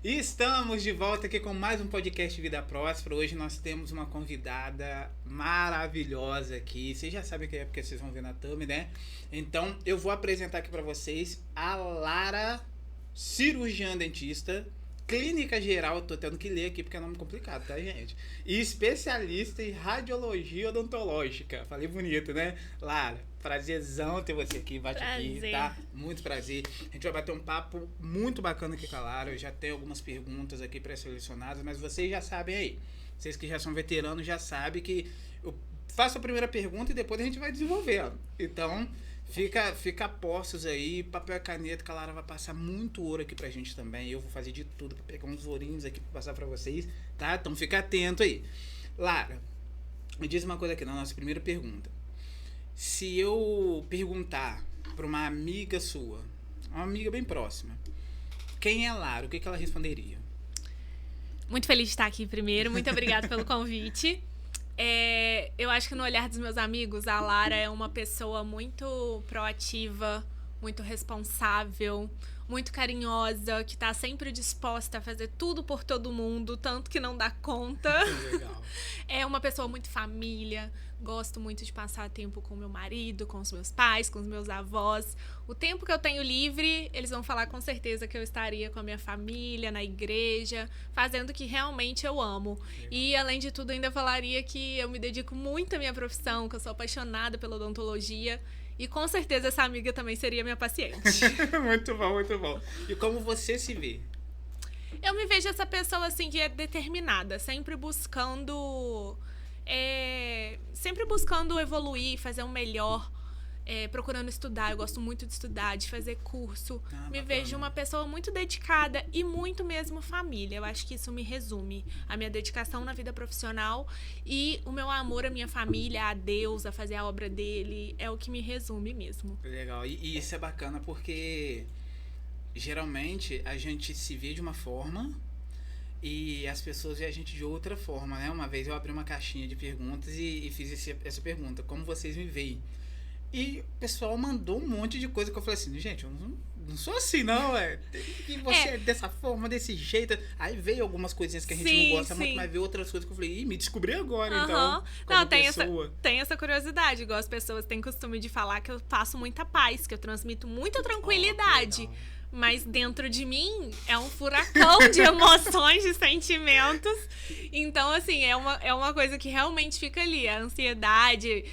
E estamos de volta aqui com mais um podcast Vida Próspera. Hoje nós temos uma convidada maravilhosa aqui. Vocês já sabem quem é, porque vocês vão ver na thumb, né? Então, eu vou apresentar aqui para vocês a Lara, cirurgiã dentista, clínica geral, tô tendo que ler aqui porque é nome complicado, tá, gente? E especialista em radiologia odontológica. Falei bonito, né? Lara, prazerzão ter você aqui, bate aqui, tá? Muito prazer. A gente vai bater um papo muito bacana aqui com a Lara. Eu já tenho algumas perguntas aqui pré-selecionadas, mas vocês já sabem aí. Vocês que já são veteranos já sabem que eu faço a primeira pergunta e depois a gente vai desenvolvendo. Então, fica a postos aí, papel e caneta, que a Lara vai passar muito ouro aqui pra gente também. Eu vou fazer de tudo pra pegar uns ourinhos aqui pra passar pra vocês, tá? Então fica atento aí. Lara, me diz uma coisa aqui na nossa primeira pergunta. Se eu perguntar pra uma amiga sua, uma amiga bem próxima, quem é a Lara, o que ela responderia? Muito feliz de estar aqui primeiro, muito obrigada pelo convite. Eu acho que no olhar dos meus amigos, a Lara é uma pessoa muito proativa, muito responsável, muito carinhosa, que está sempre disposta a fazer tudo por todo mundo, tanto que não dá conta. Legal. É uma pessoa muito família, gosto muito de passar tempo com meu marido, com os meus pais, com os meus avós. O tempo que eu tenho livre, eles vão falar com certeza que eu estaria com a minha família, na igreja, fazendo o que realmente eu amo. Legal. E, além de tudo, ainda falaria que eu me dedico muito à minha profissão, que eu sou apaixonada pela odontologia. E com certeza essa amiga também seria minha paciente. Muito bom, muito bom. E como você se vê? Eu me vejo essa pessoa assim que é determinada, sempre buscando evoluir, fazer um melhor, procurando estudar. Eu gosto muito de estudar, de fazer curso. Me vejo uma pessoa muito dedicada e muito mesmo família. Eu acho que isso me resume. A minha dedicação na vida profissional e o meu amor à minha família, a Deus, a fazer a obra dele, é o que me resume mesmo. Legal. E isso é bacana porque geralmente a gente se vê de uma forma e as pessoas veem a gente de outra forma, né? Uma vez eu abri uma caixinha de perguntas e fiz essa pergunta: como vocês me veem? E o pessoal mandou um monte de coisa que eu falei assim, gente, eu não sou assim, não, que você é dessa forma, desse jeito. Aí veio algumas coisinhas que a gente não gosta muito, mas veio outras coisas que eu falei, me descobri agora, então, como pessoa. Tem essa curiosidade, igual as pessoas têm costume de falar que eu passo muita paz, que eu transmito muita tranquilidade. Mas dentro de mim é um furacão de emoções, de sentimentos. Então, assim, é uma coisa que realmente fica ali. A ansiedade,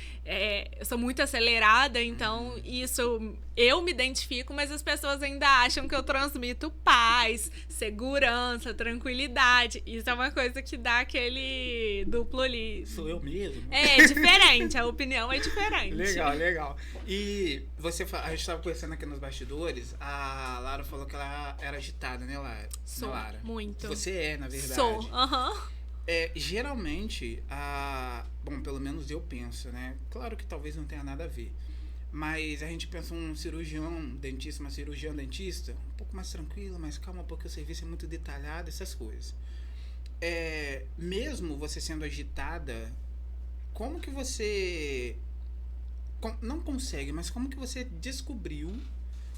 eu sou muito acelerada, então isso eu me identifico, mas as pessoas ainda acham que eu transmito paz, segurança, tranquilidade. Isso é uma coisa que dá aquele duplo ali. Sou eu mesmo? É diferente, a opinião é diferente. Legal. E a gente estava conversando aqui nos bastidores, a Lara falou que ela era agitada, né, Lara? Sou, Lara. muito. Você é, na verdade. Sou, geralmente, bom, pelo menos eu penso, né? Claro que talvez não tenha nada a ver. Mas a gente pensa um cirurgião dentista, uma cirurgiã dentista, um pouco mais tranquilo, mais calma, porque o serviço é muito detalhado, essas coisas. Mesmo você sendo agitada, como que você... não consegue, mas como que você descobriu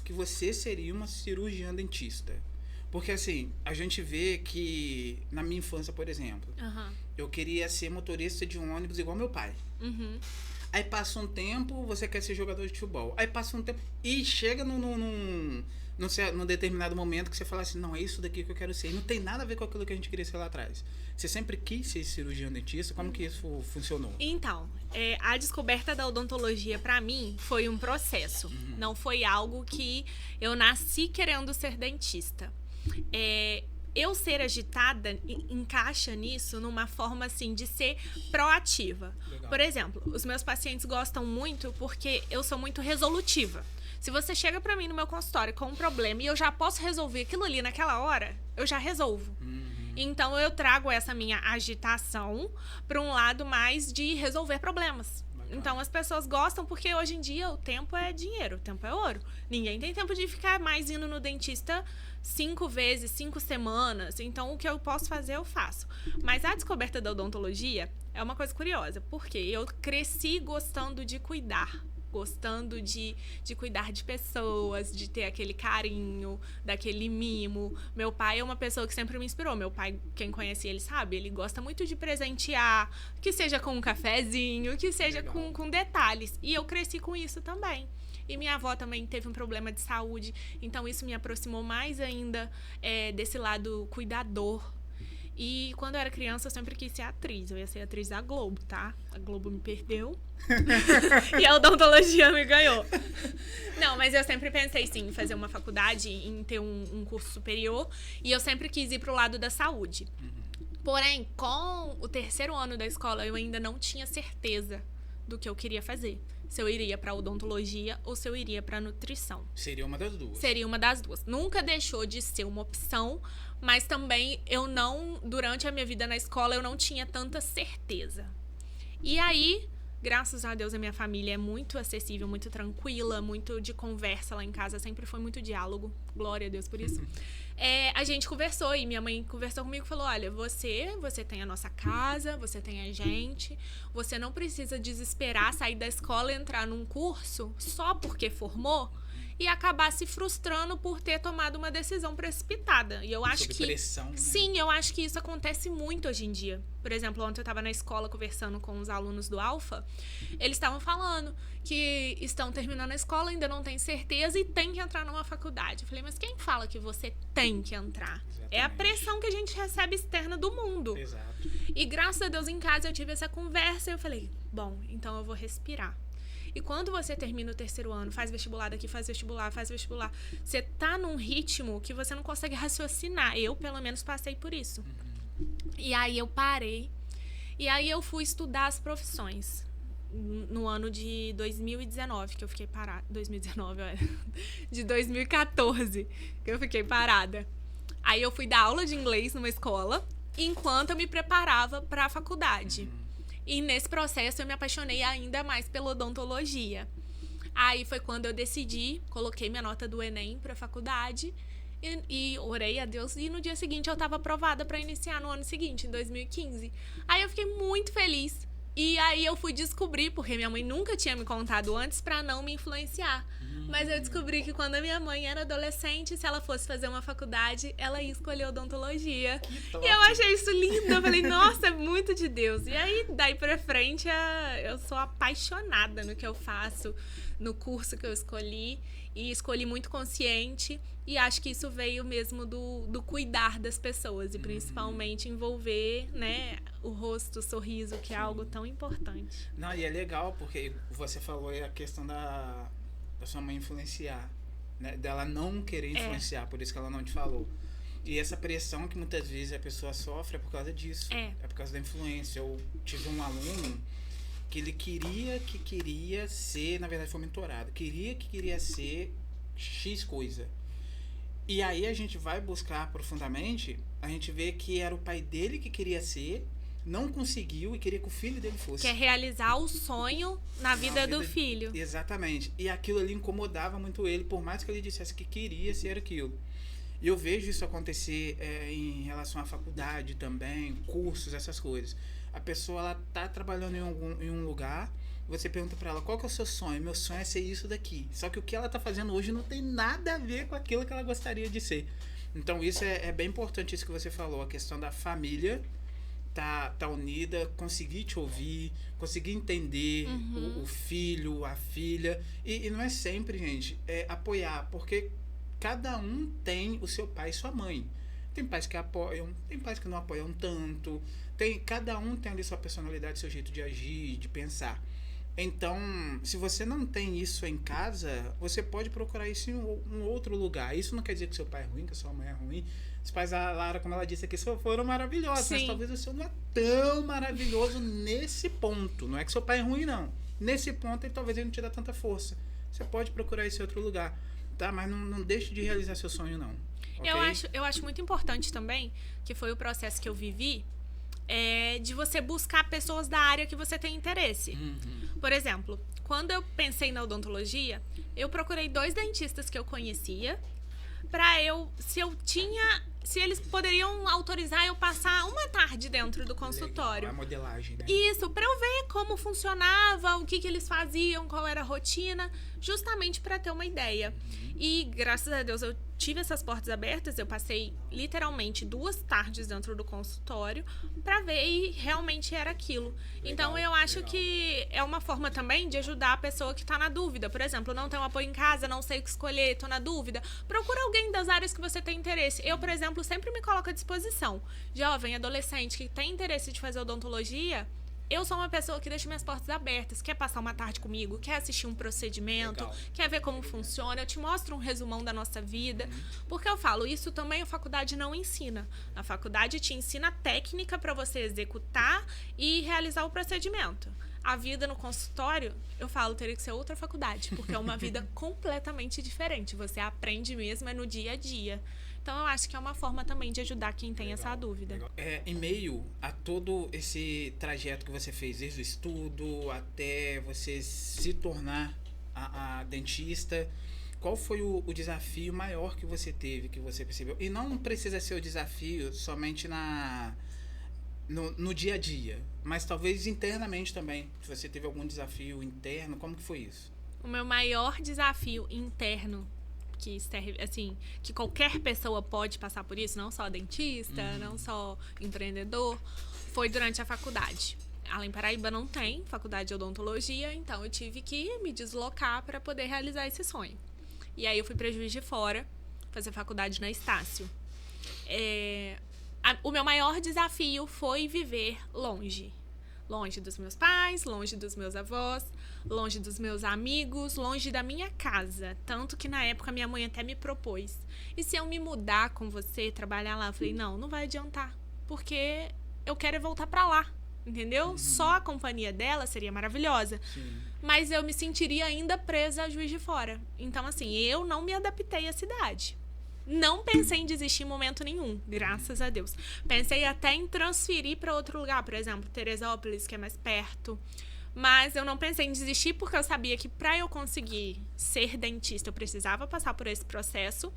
que você seria uma cirurgiã dentista? Porque, assim, a gente vê que, na minha infância, por exemplo, eu queria ser motorista de um ônibus igual meu pai. Aí passa um tempo, você quer ser jogador de futebol. Aí passa um tempo e chega num determinado momento que você fala assim, não, é isso daqui que eu quero ser. E não tem nada a ver com aquilo que a gente queria ser lá atrás. Você sempre quis ser cirurgião dentista? Como que isso funcionou? Então, a descoberta da odontologia, pra mim, foi um processo. Não foi algo que eu nasci querendo ser dentista. Eu ser agitada encaixa nisso numa forma, assim, de ser proativa. Legal. Por exemplo, os meus pacientes gostam muito porque eu sou muito resolutiva. Se você chega pra mim no meu consultório com um problema e eu já posso resolver aquilo ali naquela hora, eu já resolvo. Então, eu trago essa minha agitação para um lado mais de resolver problemas. Bacana. Então, as pessoas gostam porque hoje em dia o tempo é dinheiro, o tempo é ouro. Ninguém tem tempo de ficar mais indo no dentista 5 vezes, 5 semanas. Então, o que eu posso fazer, eu faço. Mas a descoberta da odontologia é uma coisa curiosa, porque eu cresci gostando de cuidar. gostando de cuidar de pessoas, de ter aquele carinho, daquele mimo. Meu pai é uma pessoa que sempre me inspirou. Meu pai, quem conhece ele sabe, ele gosta muito de presentear, que seja com um cafezinho, que seja com detalhes. E eu cresci com isso também. E minha avó também teve um problema de saúde, então isso me aproximou mais ainda desse lado cuidador. E quando eu era criança, eu sempre quis ser atriz. Eu ia ser atriz da Globo, tá? A Globo me perdeu. E a odontologia me ganhou. Não, mas eu sempre pensei, sim, em fazer uma faculdade, em ter um curso superior. E eu sempre quis ir pro lado da saúde. Porém, com o terceiro ano da escola, eu ainda não tinha certeza do que eu queria fazer. Se eu iria pra odontologia ou se eu iria pra nutrição. Seria uma das duas. Seria uma das duas. Nunca deixou de ser uma opção, mas também eu não, durante a minha vida na escola, eu não tinha tanta certeza. E aí, graças a Deus, a minha família é muito acessível, muito tranquila, muito de conversa lá em casa, sempre foi muito diálogo. Glória a Deus por isso. A gente conversou e minha mãe conversou comigo e falou, olha, você tem a nossa casa, você tem a gente, você não precisa desesperar, sair da escola e entrar num curso só porque formou e acabar se frustrando por ter tomado uma decisão precipitada. E eu acho Sob que pressão, né? Sim, eu acho que isso acontece muito hoje em dia. Por exemplo, ontem eu estava na escola conversando com os alunos do Alfa, eles estavam falando que estão terminando a escola, ainda não têm certeza e tem que entrar numa faculdade. Eu falei, mas quem fala que você tem que entrar? Exatamente. É a pressão que a gente recebe externa do mundo. Exato. E graças a Deus em casa eu tive essa conversa e eu falei, bom, então eu vou respirar. E quando você termina o terceiro ano, faz vestibular daqui, faz vestibular, você tá num ritmo que você não consegue raciocinar. Eu, pelo menos, passei por isso. E aí eu parei. E aí eu fui estudar as profissões. No ano de 2019, que eu fiquei parada. 2019, olha. De 2014, que eu fiquei parada. Aí eu fui dar aula de inglês numa escola, enquanto eu me preparava para a faculdade. E nesse processo eu me apaixonei ainda mais pela odontologia. Aí foi quando eu decidi, coloquei minha nota do Enem para a faculdade e orei a Deus. E no dia seguinte eu estava aprovada para iniciar no ano seguinte, em 2015. Aí eu fiquei muito feliz. E aí eu fui descobrir, porque minha mãe nunca tinha me contado antes para não me influenciar. Mas eu descobri que quando a minha mãe era adolescente, se ela fosse fazer uma faculdade, ela ia escolher odontologia. E eu achei isso lindo. Eu falei, nossa, é muito de Deus. E aí, daí pra frente, eu sou apaixonada no que eu faço, no curso que eu escolhi. E escolhi muito consciente. E acho que isso veio mesmo do cuidar das pessoas. E principalmente envolver, né, o rosto, o sorriso, que é algo tão importante. Não, e é legal, porque você falou aí a questão da sua mãe influenciar, né? Dela não querer influenciar, por isso que ela não te falou. E essa pressão que muitas vezes a pessoa sofre é por causa disso. É por causa da influência. Eu tive um aluno que ele queria ser, na verdade foi mentorado, queria ser X coisa. E aí a gente vai buscar profundamente, a gente vê que era o pai dele que queria ser, não conseguiu e queria que o filho dele fosse. Quer realizar o sonho na vida do filho. Exatamente. E aquilo ali incomodava muito ele, por mais que ele dissesse que queria ser aquilo. E eu vejo isso acontecer em relação à faculdade também, cursos, essas coisas. A pessoa, ela tá trabalhando em um lugar, você pergunta pra ela, qual que é o seu sonho? Meu sonho é ser isso daqui. Só que o que ela tá fazendo hoje não tem nada a ver com aquilo que ela gostaria de ser. Então isso é bem importante, isso que você falou, a questão da família tá unida, conseguir te ouvir, conseguir entender o filho, a filha. E não é sempre, gente, é apoiar, porque cada um tem o seu pai e sua mãe. Tem pais que apoiam, tem pais que não apoiam tanto. Cada um tem ali sua personalidade, seu jeito de agir, de pensar. Então, se você não tem isso em casa, você pode procurar isso em um outro lugar. Isso não quer dizer que seu pai é ruim, que a sua mãe é ruim. Os pais da Lara, como ela disse aqui, foram maravilhosos. Sim. Mas talvez o seu não é tão maravilhoso nesse ponto. Não é que seu pai é ruim, não. Nesse ponto, talvez ele não te dá tanta força. Você pode procurar esse outro lugar. Tá? Mas não deixe de realizar seu sonho, não. Okay? Eu acho muito importante também, que foi o processo que eu vivi, de você buscar pessoas da área que você tem interesse. Por exemplo, quando eu pensei na odontologia, eu procurei 2 dentistas que eu conhecia, se eu tinha se eles poderiam autorizar eu passar uma tarde dentro do consultório. Legal, a modelagem, né? Isso, para eu ver como funcionava, o que eles faziam, qual era a rotina, justamente para ter uma ideia. E graças a Deus eu tive essas portas abertas, eu passei literalmente 2 tardes dentro do consultório para ver e realmente era aquilo. Legal, então eu acho que é uma forma também de ajudar a pessoa que está na dúvida. Por exemplo, não tenho apoio em casa, não sei o que escolher, estou na dúvida. Procura alguém das áreas que você tem interesse. Eu, por exemplo, sempre me coloco à disposição. Jovem, adolescente que tem interesse de fazer odontologia, eu sou uma pessoa que deixa minhas portas abertas, quer passar uma tarde comigo, quer assistir um procedimento, Legal. quer ver como funciona, eu te mostro um resumão da nossa vida, porque eu falo, isso também a faculdade não ensina. A faculdade te ensina a técnica para você executar e realizar o procedimento. A vida no consultório, eu falo, teria que ser outra faculdade, porque é uma vida completamente diferente. Você aprende mesmo, é no dia a dia. Então, eu acho que é uma forma também de ajudar quem tem essa dúvida. Em meio a todo esse trajeto que você fez, desde o estudo até você se tornar a dentista, qual foi o desafio maior que você teve, que você percebeu? E não precisa ser o desafio somente no dia a dia, mas talvez internamente também. Se você teve algum desafio interno, como que foi isso? O meu maior desafio interno, que qualquer pessoa pode passar por isso, não só dentista, não só empreendedor, foi durante a faculdade. Lá em Paraíba não tem faculdade de odontologia, então eu tive que me deslocar para poder realizar esse sonho. E aí eu fui para Juiz de Fora fazer faculdade na Estácio. O meu maior desafio foi viver longe. Longe dos meus pais, longe dos meus avós, longe dos meus amigos, longe da minha casa. Tanto que na época minha mãe até me propôs. E se eu me mudar com você, trabalhar lá? Eu falei, não vai adiantar. Porque eu quero voltar pra lá, entendeu? Só a companhia dela seria maravilhosa. Sim. Mas eu me sentiria ainda presa a Juiz de Fora. Então, assim, eu não me adaptei à cidade. Não pensei em desistir em momento nenhum, graças a Deus. Pensei até em transferir para outro lugar, por exemplo, Teresópolis, que é mais perto. Mas eu não pensei em desistir porque eu sabia que para eu conseguir ser dentista, eu precisava passar por esse processo.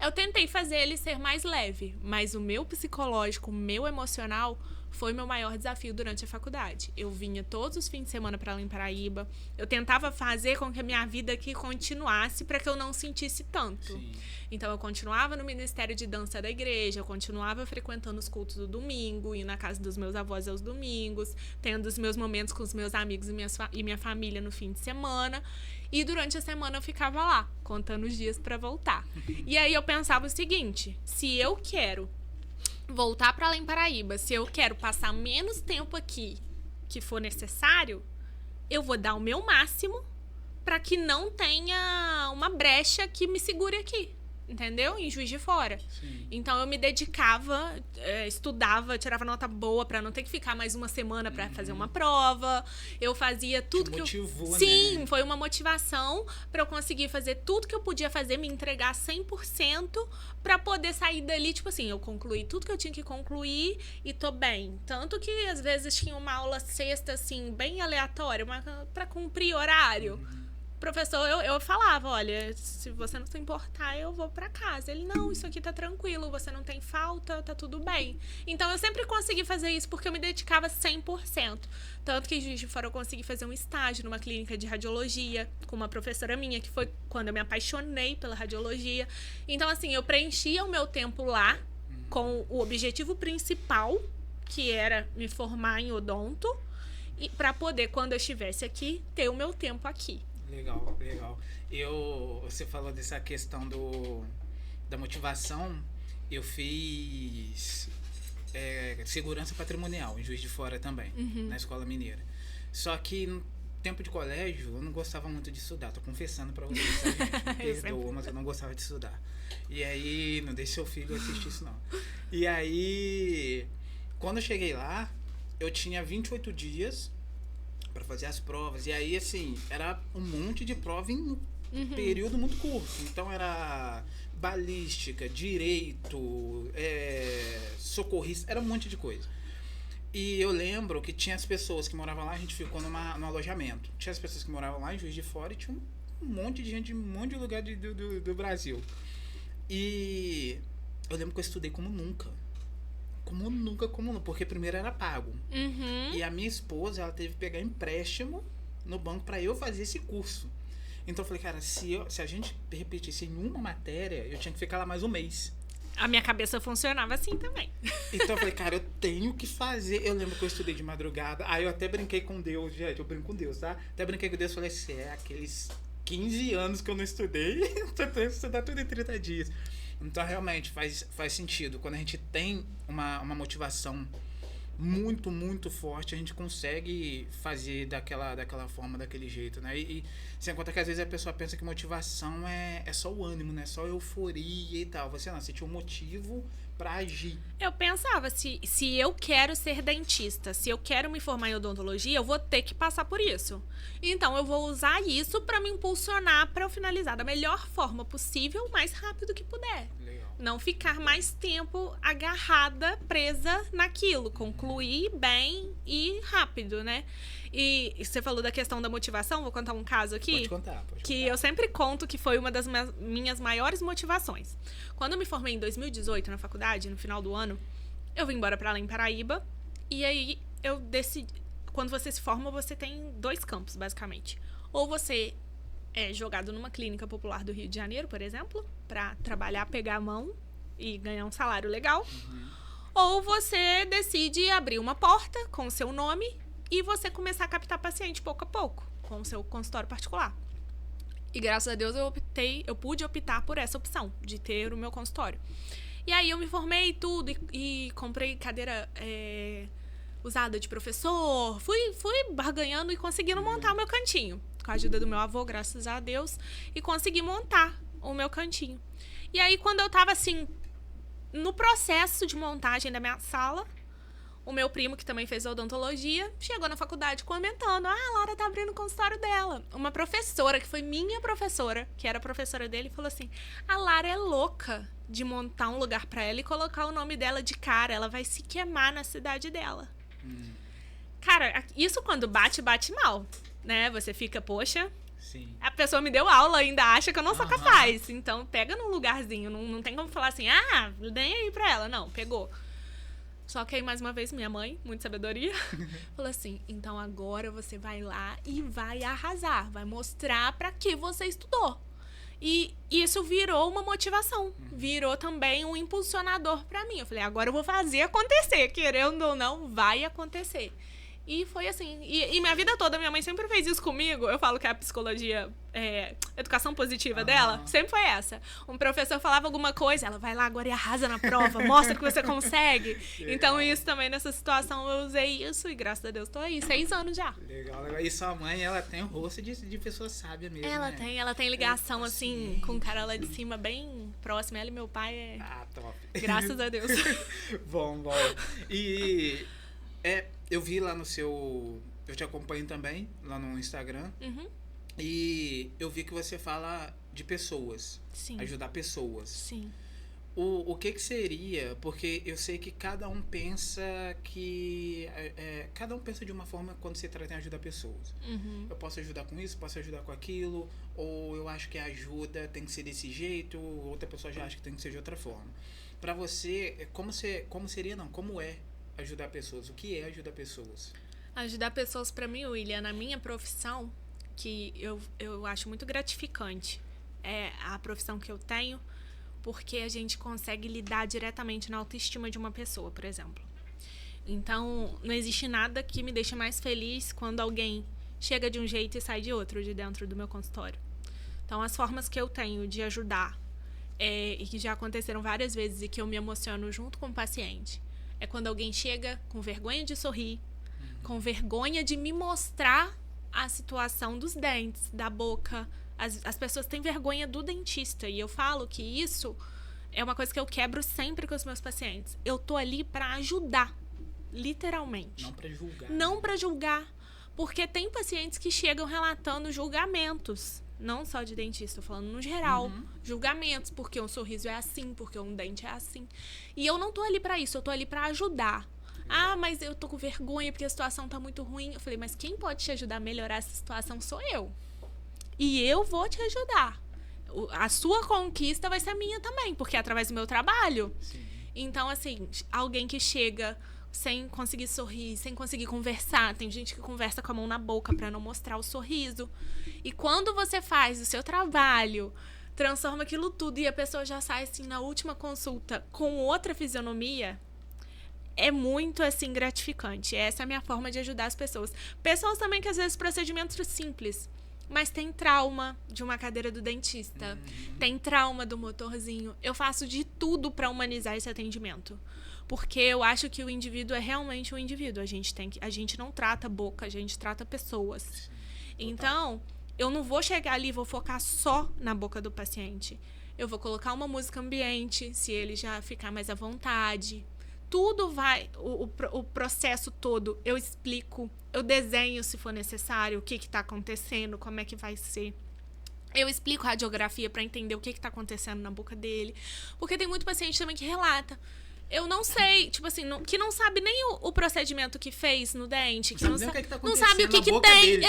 Eu tentei fazer ele ser mais leve, mas o meu psicológico, o meu emocional, foi meu maior desafio durante a faculdade. Eu vinha todos os fins de semana para lá em Paraíba. Eu tentava fazer com que a minha vida aqui continuasse para que eu não sentisse tanto. Sim. Então, eu continuava no Ministério de Dança da igreja, eu continuava frequentando os cultos do domingo, indo na casa dos meus avós aos domingos, tendo os meus momentos com os meus amigos e minha família no fim de semana. E durante a semana eu ficava lá, contando os dias para voltar. E aí eu pensava o seguinte, se eu quero voltar para lá em Paraíba, se eu quero passar menos tempo aqui que for necessário, eu vou dar o meu máximo para que não tenha uma brecha que me segure aqui, entendeu? Em Juiz de Fora. Sim. Então eu me dedicava, estudava, tirava nota boa para não ter que ficar mais uma semana para fazer uma prova. Eu fazia tudo que motivou, Sim, né? foi uma motivação para eu conseguir fazer tudo que eu podia fazer, me entregar 100% para poder sair dali, tipo assim, eu concluí tudo que eu tinha que concluir e tô bem. Tanto que às vezes tinha uma aula sexta assim, bem aleatória, para cumprir horário. Professor, eu falava, olha, se você não se importar, eu vou pra casa. Ele, não, isso aqui tá tranquilo, você não tem falta, tá tudo bem. Então, eu sempre consegui fazer isso porque eu me dedicava 100%. Tanto que em Juiz de Fora eu consegui fazer um estágio numa clínica de radiologia com uma professora minha, que foi quando eu me apaixonei pela radiologia. Então, assim, eu preenchia o meu tempo lá com o objetivo principal, que era me formar em odonto, e pra poder, quando eu estivesse aqui, ter o meu tempo aqui. Legal, legal. Você falou dessa questão da motivação. Eu fiz segurança patrimonial em Juiz de Fora também, na Escola Mineira. Só que no tempo de colégio eu não gostava muito de estudar. Tô confessando pra vocês, tá, gente? Me perdoa, mas eu não gostava de estudar. E aí, não deixe seu filho assistir isso não. E aí, quando eu cheguei lá, eu tinha 28 dias para fazer as provas. E aí, assim, era um monte de prova em um período muito curto. Então, era balística, direito, socorrista, era um monte de coisa. E eu lembro que tinha as pessoas que moravam lá, a gente ficou num alojamento. Tinha as pessoas que moravam lá em Juiz de Fora e tinha um monte de gente de um monte de lugar do Brasil. E eu lembro que eu estudei como nunca. Como nunca. Porque primeiro era pago. Uhum. E a minha esposa, ela teve que pegar empréstimo no banco pra eu fazer esse curso. Então eu falei, cara, se a gente repetisse em uma matéria, eu tinha que ficar lá mais um mês. A minha cabeça funcionava assim também. Então eu falei, cara, eu tenho que fazer. Eu lembro que eu estudei de madrugada. Aí eu até brinquei com Deus, gente. Eu brinco com Deus, tá? Até brinquei com Deus. Falei, aqueles 15 anos que eu não estudei, eu tenho que estudar tudo em 30 dias. Então realmente faz sentido. Quando a gente tem uma motivação muito, muito forte, a gente consegue fazer daquela forma, daquele jeito, né? E sem contar que às vezes a pessoa pensa que motivação é só o ânimo, né? Só euforia e tal. Você tinha um motivo pra agir. Eu pensava, se eu quero ser dentista, se eu quero me formar em odontologia, eu vou ter que passar por isso. Então, eu vou usar isso pra me impulsionar pra eu finalizar da melhor forma possível, o mais rápido que puder. Legal. Não ficar mais tempo agarrada, presa naquilo. Concluir bem e rápido, né? E você falou da questão da motivação, vou contar um caso aqui. Pode contar. Que eu sempre conto que foi uma das minhas maiores motivações. Quando eu me formei em 2018 na faculdade, no final do ano, eu vim embora pra lá em Paraíba. E aí eu decidi... Quando você se forma, você tem 2 campos, basicamente. Ou você é jogado numa clínica popular do Rio de Janeiro, por exemplo, pra trabalhar, pegar a mão e ganhar um salário legal. Uhum. Ou você decide abrir uma porta com o seu nome e você começar a captar paciente pouco a pouco, com o seu consultório particular. E graças a Deus eu pude optar por essa opção, de ter o meu consultório. E aí eu me formei tudo e comprei cadeira usada de professor, fui barganhando e conseguindo montar o meu cantinho. Com a ajuda do meu avô, graças a Deus, e consegui montar o meu cantinho. E aí quando eu tava assim, no processo de montagem da minha sala, o meu primo, que também fez odontologia, chegou na faculdade comentando: a Lara tá abrindo o consultório dela. Uma professora, que foi minha professora, que era professora dele, falou assim: a Lara é louca de montar um lugar pra ela e colocar o nome dela de cara. Ela vai se queimar na cidade dela. Cara, isso quando bate mal, né? Você fica, poxa... Sim. A pessoa me deu aula, ainda acha que eu não sou capaz. Então, pega num lugarzinho. Não tem como falar assim, nem aí pra ela. Não, pegou. Só que aí, mais uma vez, minha mãe, muita sabedoria, falou assim: então agora você vai lá e vai arrasar. Vai mostrar pra que você estudou. E isso virou uma motivação. Virou também um impulsionador pra mim. Eu falei, agora eu vou fazer acontecer. Querendo ou não, vai acontecer. E foi assim. E minha vida toda, minha mãe sempre fez isso comigo. Eu falo que a psicologia, educação positiva dela, sempre foi essa. Um professor falava alguma coisa, ela vai lá agora e arrasa na prova, mostra que você consegue. Então, isso também, nessa situação, eu usei isso e graças a Deus tô aí, 6 anos já. Legal. E sua mãe, ela tem o rosto de pessoa sábia mesmo, Ela tem ligação, assim, com o cara lá de cima, bem próximo. Ela e meu pai top. Graças a Deus. Bom. E... eu vi lá no seu... Eu te acompanho também, lá no Instagram. Uhum. E eu vi que você fala de pessoas. Sim. Ajudar pessoas. Sim. O que seria... Porque eu sei que cada um pensa que... cada um pensa de uma forma quando se trata em ajudar pessoas. Uhum. Eu posso ajudar com isso, posso ajudar com aquilo. Ou eu acho que a ajuda tem que ser desse jeito. Outra pessoa já acha que tem que ser de outra forma. Pra você, como é ajudar pessoas? O que é ajudar pessoas? Ajudar pessoas, pra mim, William, na minha profissão, que eu acho muito gratificante, é a profissão que eu tenho, porque a gente consegue lidar diretamente na autoestima de uma pessoa, por exemplo. Então, não existe nada que me deixe mais feliz quando alguém chega de um jeito e sai de outro, de dentro do meu consultório. Então, as formas que eu tenho de ajudar, e que já aconteceram várias vezes e que eu me emociono junto com o paciente, é quando alguém chega com vergonha de sorrir, com vergonha de me mostrar a situação dos dentes, da boca. As pessoas têm vergonha do dentista. E eu falo que isso é uma coisa que eu quebro sempre com os meus pacientes. Eu tô ali pra ajudar, literalmente. Não pra julgar. Não pra julgar. Porque tem pacientes que chegam relatando julgamentos. Não só de dentista, tô falando no geral. Julgamentos, porque um sorriso é assim, porque um dente é assim. E eu não tô ali pra isso, eu tô ali pra ajudar. Mas eu tô com vergonha porque a situação tá muito ruim. Eu falei, mas quem pode te ajudar a melhorar essa situação sou eu. E eu vou te ajudar. a sua conquista vai ser a minha também, porque é através do meu trabalho. Sim. Então, assim, alguém que chega sem conseguir sorrir, sem conseguir conversar. Tem gente que conversa com a mão na boca pra não mostrar o sorriso. E quando você faz o seu trabalho, transforma aquilo tudo e a pessoa já sai, assim, na última consulta com outra fisionomia, é muito, assim, gratificante. Essa é a minha forma de ajudar as pessoas. Pessoas também que, às vezes, procedimentos simples, mas tem trauma de uma cadeira do dentista, tem trauma do motorzinho. Eu faço de tudo pra humanizar esse atendimento. Porque eu acho que o indivíduo é realmente um indivíduo. A gente não trata boca, a gente trata pessoas. Sim, então, eu não vou chegar ali e vou focar só na boca do paciente. Eu vou colocar uma música ambiente, se ele já ficar mais à vontade. Tudo vai, o processo todo, eu explico, eu desenho se for necessário, o que está acontecendo, como é que vai ser. Eu explico a radiografia para entender o que está acontecendo na boca dele. Porque tem muito paciente também que relata. Eu não sei, tipo assim, que não sabe nem o procedimento que fez no dente, que não sabe o que tem. Dele.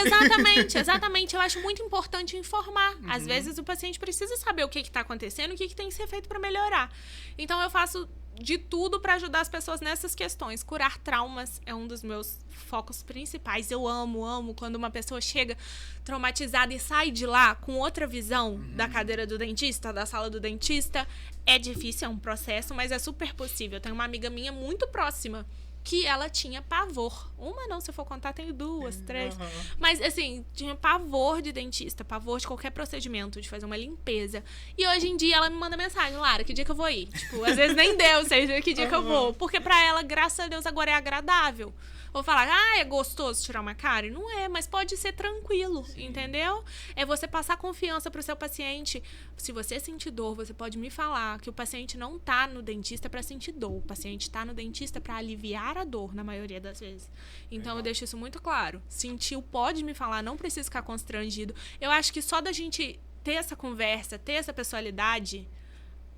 Exatamente. Eu acho muito importante informar. Às vezes o paciente precisa saber o que está acontecendo, o que tem que ser feito para melhorar. Então eu faço de tudo para ajudar as pessoas nessas questões. Curar traumas é um dos meus focos principais. Eu amo quando uma pessoa chega traumatizada e sai de lá com outra visão da cadeira do dentista, da sala do dentista. É difícil, é um processo, mas é super possível. Eu tenho uma amiga minha muito próxima que ela tinha pavor. Uma não, se eu for contar, tenho 2, 3. Mas, assim, tinha pavor de dentista, pavor de qualquer procedimento, de fazer uma limpeza. E hoje em dia ela me manda mensagem: Lara, que dia que eu vou ir? Tipo, às vezes nem deu, seja que dia que eu vou. Porque pra ela, graças a Deus, agora é agradável. Vou falar, é gostoso tirar uma cárie? Não é, mas pode ser tranquilo, entendeu? É você passar confiança pro seu paciente. Se você sentir dor, você pode me falar que o paciente não tá no dentista pra sentir dor. O paciente tá no dentista pra aliviar a dor, na maioria das vezes. Então, eu deixo isso muito claro. Sentiu, pode me falar, não precisa ficar constrangido. Eu acho que só da gente ter essa conversa, ter essa pessoalidade,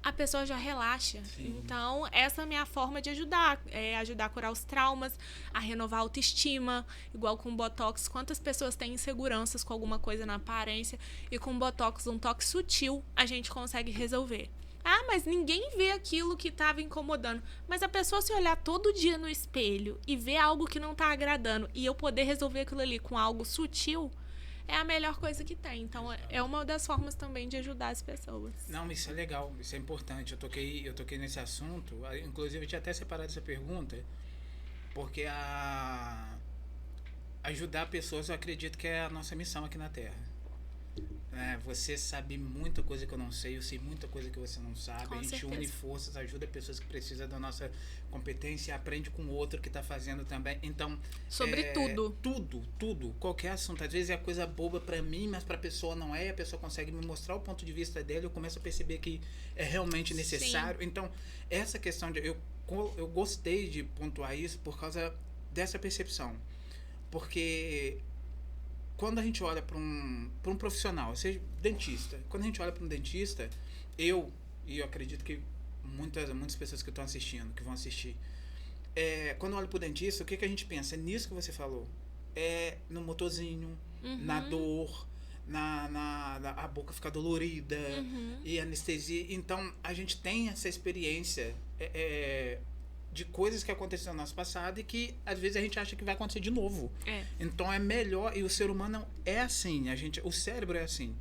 a pessoa já relaxa. Sim. Então, essa é a minha forma de ajudar. É ajudar a curar os traumas, a renovar a autoestima. Igual com Botox, quantas pessoas têm inseguranças com alguma coisa na aparência e com Botox, um toque sutil, a gente consegue resolver. Ah, mas ninguém vê aquilo que estava incomodando. Mas a pessoa se olhar todo dia no espelho e ver algo que não está agradando e eu poder resolver aquilo ali com algo sutil, é a melhor coisa que tem. Então, é uma das formas também de ajudar as pessoas. Não, isso é legal, isso é importante. Eu toquei nesse assunto, inclusive eu tinha até separado essa pergunta, porque ajudar pessoas, eu acredito que é a nossa missão aqui na Terra. Você sabe muita coisa que eu não sei, eu sei muita coisa que você não sabe. Com a gente certeza. Une forças, ajuda pessoas que precisam da nossa competência, aprende com o outro que está fazendo também. Então, sobre tudo. Tudo, qualquer assunto. Às vezes é coisa boba para mim, mas para a pessoa não é. A pessoa consegue me mostrar o ponto de vista dela, eu começo a perceber que é realmente necessário. Sim. Então, essa questão eu gostei de pontuar isso por causa dessa percepção. Porque quando a gente olha para um profissional, seja dentista, quando a gente olha para um dentista, eu acredito que muitas pessoas que estão assistindo, que vão assistir, quando olha para o dentista, o que a gente pensa? É nisso que você falou. É no motorzinho, na dor, a boca ficar dolorida, e anestesia. Então, a gente tem essa experiência de coisas que aconteceram no nosso passado e que às vezes a gente acha que vai acontecer de novo. Então é melhor, e o ser humano é assim, o cérebro é assim,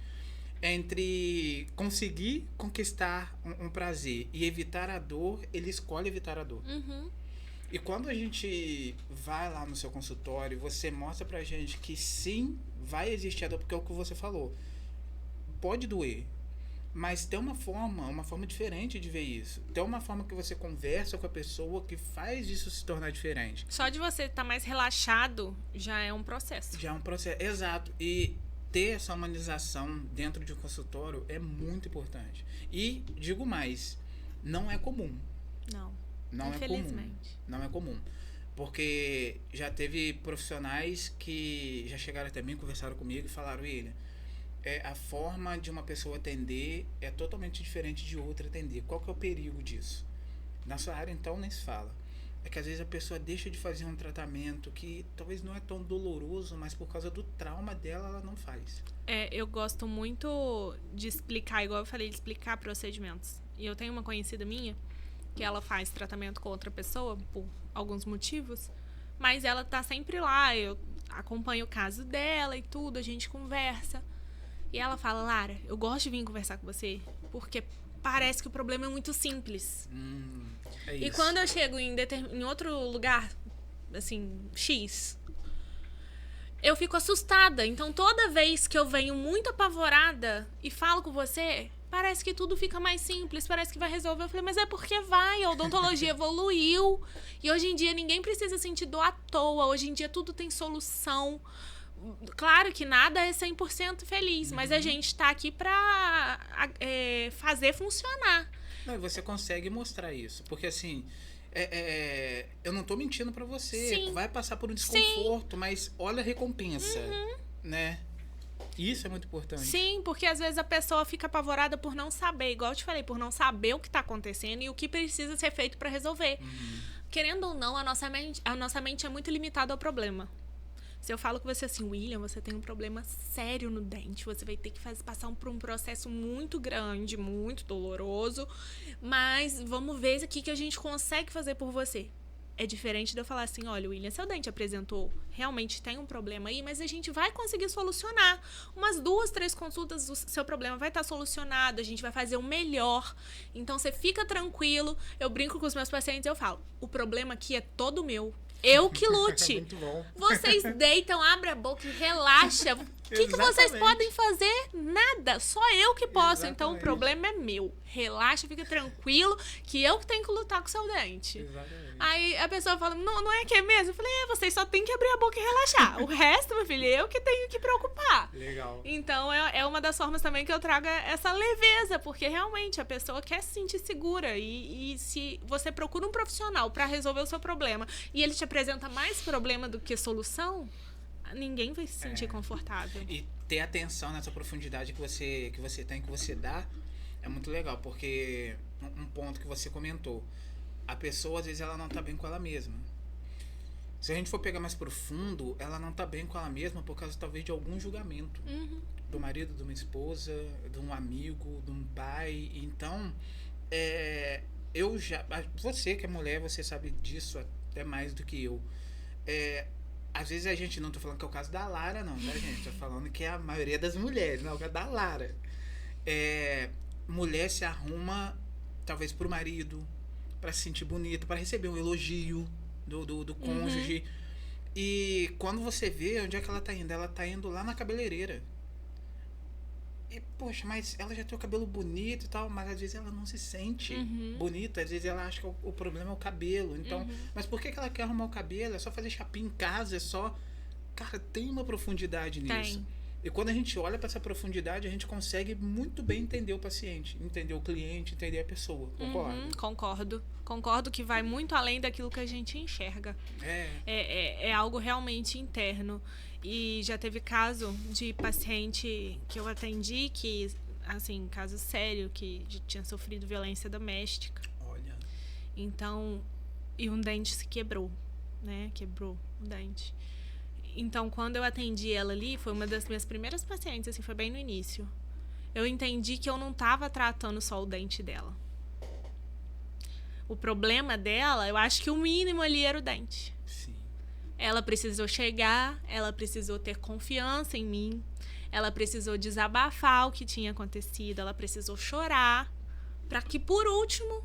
entre conseguir conquistar um prazer e evitar a dor, ele escolhe evitar a dor. E quando a gente vai lá no seu consultório, você mostra pra gente que sim, vai existir a dor, porque é o que você falou, pode doer, mas tem uma forma diferente de ver isso. Tem uma forma que você conversa com a pessoa que faz isso se tornar diferente. Só de você estar mais relaxado já é um processo. Já é um processo, exato. E ter essa humanização dentro de um consultório é muito importante. E, digo mais, não é comum. Não infelizmente. Não é comum. Porque já teve profissionais que já chegaram até mim, conversaram comigo e falaram: William, a forma de uma pessoa atender é totalmente diferente de outra atender. Qual que é o perigo disso? Na sua área, então, nem se fala. é que às vezes a pessoa deixa de fazer um tratamento que talvez não é tão doloroso, mas por causa do trauma dela, ela não faz. Eu gosto muito de explicar, igual eu falei, de explicar procedimentos. E eu tenho uma conhecida minha que ela faz tratamento com outra pessoa por alguns motivos, mas ela tá sempre lá, eu acompanho o caso dela e tudo, a gente conversa. E ela fala, Lara, eu gosto de vir conversar com você porque parece que o problema é muito simples. É isso. E quando eu chego em outro lugar, assim, X, eu fico assustada. Então, toda vez que eu venho muito apavorada e falo com você, parece que tudo fica mais simples, parece que vai resolver. Eu falei, mas é porque vai, a odontologia evoluiu. E hoje em dia ninguém precisa sentir dor à toa. Hoje em dia tudo tem solução. Claro que nada é 100% feliz, mas a gente tá aqui pra fazer funcionar. Não, e você consegue mostrar isso. Porque assim, eu não tô mentindo pra você. Sim. Vai passar por um desconforto, mas olha a recompensa, né? Isso é muito importante. Sim, porque às vezes a pessoa fica apavorada por não saber, igual eu te falei, por não saber o que tá acontecendo e o que precisa ser feito pra resolver. Querendo ou não, a nossa mente é muito limitada ao problema. Se eu falo com você assim, William, você tem um problema sério no dente, você vai ter que passar por um processo muito grande, muito doloroso, mas vamos ver aqui que a gente consegue fazer por você. É diferente de eu falar assim, olha, William, seu dente apresentou, realmente tem um problema aí, mas a gente vai conseguir solucionar. Umas 2, 3 consultas, o seu problema vai estar solucionado, a gente vai fazer o melhor. Então, você fica tranquilo. Eu brinco com os meus pacientes e eu falo, o problema aqui é todo meu. Eu que lute. Muito bom. Vocês deitam, abrem a boca e relaxam. O que vocês podem fazer? Nada. Só eu que posso. Exatamente. Então, o problema é meu. Relaxa, fica tranquilo, que eu que tenho que lutar com o seu dente. Exatamente. Aí a pessoa fala, não é que é mesmo? Eu falei, vocês só tem que abrir a boca e relaxar. O resto, meu filho, eu que tenho que preocupar. Legal. Então, é uma das formas também que eu trago essa leveza, porque realmente a pessoa quer se sentir segura. E se você procura um profissional para resolver o seu problema e ele te apresenta mais problema do que solução, ninguém vai se sentir confortável. E ter atenção nessa profundidade que você tem, que você dá, é muito legal, porque um ponto que você comentou, a pessoa às vezes ela não tá bem com ela mesma. Se a gente for pegar mais profundo, ela não tá bem com ela mesma por causa talvez de algum julgamento do marido, de uma esposa, de um amigo, de um pai. Então, você que é mulher, você sabe disso até mais do que eu. Às vezes a gente, não tô falando que é o caso da Lara, não, tá, gente? Tô falando que é a maioria das mulheres, não é o caso da Lara. Mulher se arruma, talvez, pro marido, pra se sentir bonita, pra receber um elogio do cônjuge. E quando você vê, onde é que ela tá indo? Ela tá indo lá na cabeleireira. E, poxa, mas ela já tem o cabelo bonito e tal, mas às vezes ela não se sente bonita, às vezes ela acha que o problema é o cabelo. Então, mas por que ela quer arrumar o cabelo? É só fazer chapinha em casa, é só... Cara, tem uma profundidade nisso. Tem. E quando a gente olha para essa profundidade, a gente consegue muito bem entender o paciente, entender o cliente, entender a pessoa. Concorda? Concordo que vai muito além daquilo que a gente enxerga. É algo realmente interno. E já teve caso de paciente que eu atendi que, assim, caso sério, que tinha sofrido violência doméstica. Olha. Então, e um dente se quebrou, né? Quebrou o dente. Então, quando eu atendi ela ali, foi uma das minhas primeiras pacientes, assim, foi bem no início. Eu entendi que eu não estava tratando só o dente dela. O problema dela, eu acho que o mínimo ali era o dente. Sim. Ela precisou chegar, ela precisou ter confiança em mim, ela precisou desabafar o que tinha acontecido, ela precisou chorar, para que, por último,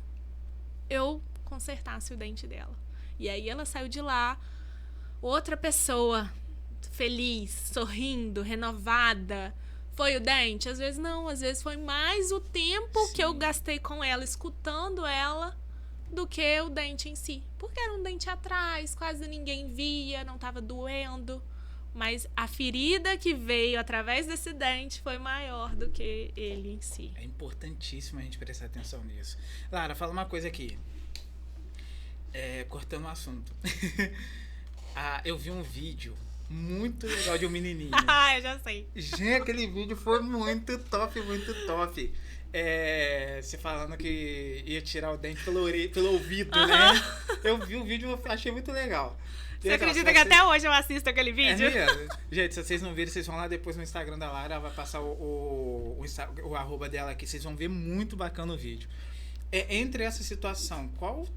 eu consertasse o dente dela. E aí ela saiu de lá, outra pessoa, feliz, sorrindo, renovada. Foi o dente? Às vezes não, às vezes foi mais o tempo que eu gastei com ela, escutando ela, do que o dente em si. Porque era um dente atrás, quase ninguém via, não estava doendo. Mas a ferida que veio através desse dente foi maior do que ele em si. É importantíssimo a gente prestar atenção nisso. Lara, fala uma coisa aqui. Cortando o assunto. Eu vi um vídeo muito legal de um menininho. Ah, eu já sei. Gente, aquele vídeo foi muito top, muito top. Você falando que ia tirar o dente pelo ouvido, né? Eu vi o vídeo e achei muito legal. Você acredita que até hoje eu assisto aquele vídeo? É mesmo. Gente, se vocês não viram, vocês vão lá depois no Instagram da Lara, ela vai passar o arroba dela aqui, vocês vão ver muito bacana o vídeo. Entre essa situação,